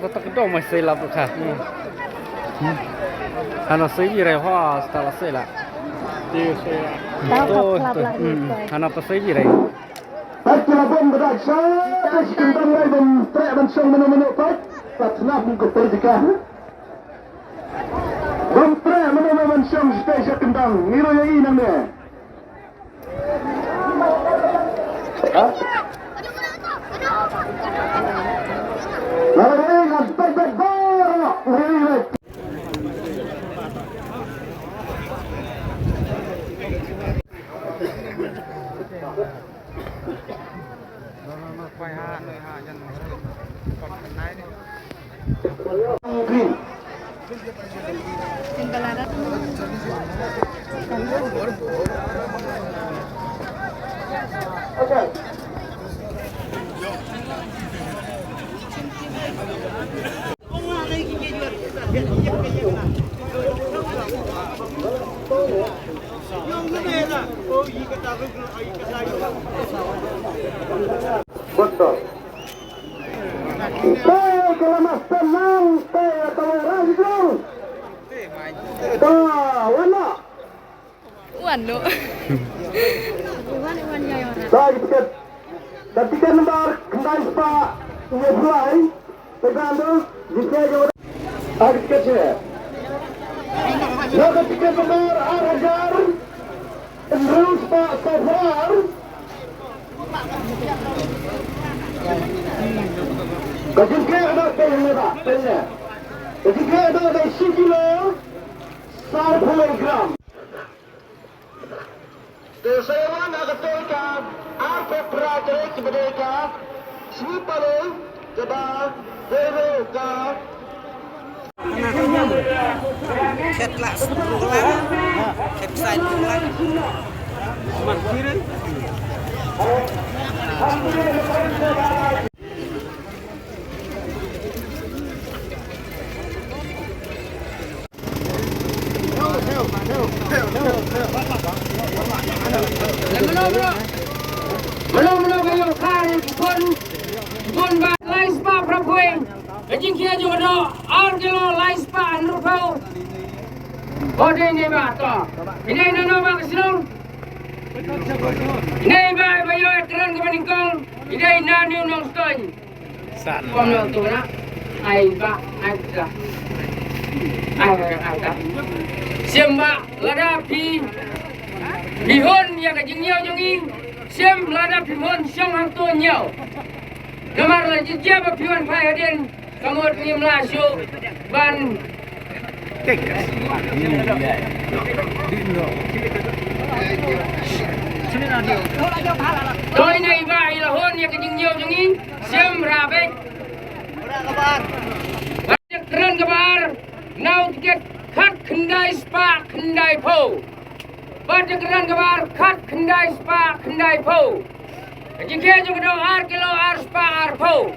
tak kedong masih lah bukan. Hana segi rai hoa setelah sela. Tahu klub lah. Hana pasegi rai. Aquela bomba da chave, que não vai bem, treva no chão, mano, pai. Patna buku politika. Bom treva, mano, chão, esteja kendang. Miro yang ini namanya. Lalu ingat baik-baik baik. Okay. Betul. Kalau mas tenang, saya tahu rajin. Warna. Warna. Warna yang mana? Baik tiket. Dan tiket nomor kendali Pak Nepulai. Pegang tu. Jika jauh. Ada tiketnya. Lalu tiket nomor Arajar. Terus Pak Kopkhwai. Kajengke ada pelnya Pak. Pelnya. Kajengke ada 10 kilo. 40 gram. Desawan agatolka apa prajarik mereka swipalo keba deroka Ketlah sebulan, kepsai bulan. Makirin. Belum kayu kari pun lain spa prapuing. Jing kia juga do argelo lain spa nurpau. Bode ni ba to. Ini nano ba kesilong. Ini ba bayo ekran ke paningkong. Ini na Newnongstoin. Komno tu na. Ai ba ai ka. Ai ka. Siamba lada pi bihon yang kajing nyau jonging. Siam lada pihon siang hang tu nyau. Kamar la jijia ba pihon pai hadin. Kamot ni mlasyo ban. Tôi này vài là hôn yang kajing nyau jonging. Siam rabek. Banyak keren kabar. Now tiket kat kendai spa kendai po. Banyak keren kabar kat kendai spa kendai po. Jika juga do ar kilo ar spa ar po.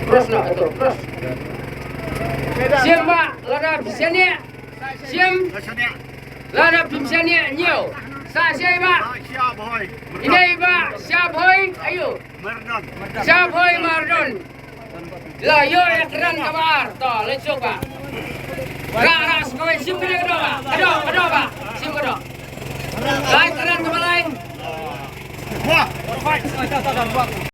Terus nak itu terus. Siam pak lada bisanya. Siam lada bisanya nyau. Sa siapa pak? Ini pak siapa hoi? Ayo. Siapa hoi Mardon? Lah yo ekran kabar to lecok pak. Rak sekolah sim kena kedo pak. Kedo pak. Sim kedo. Lain keren kepala lain. Wah,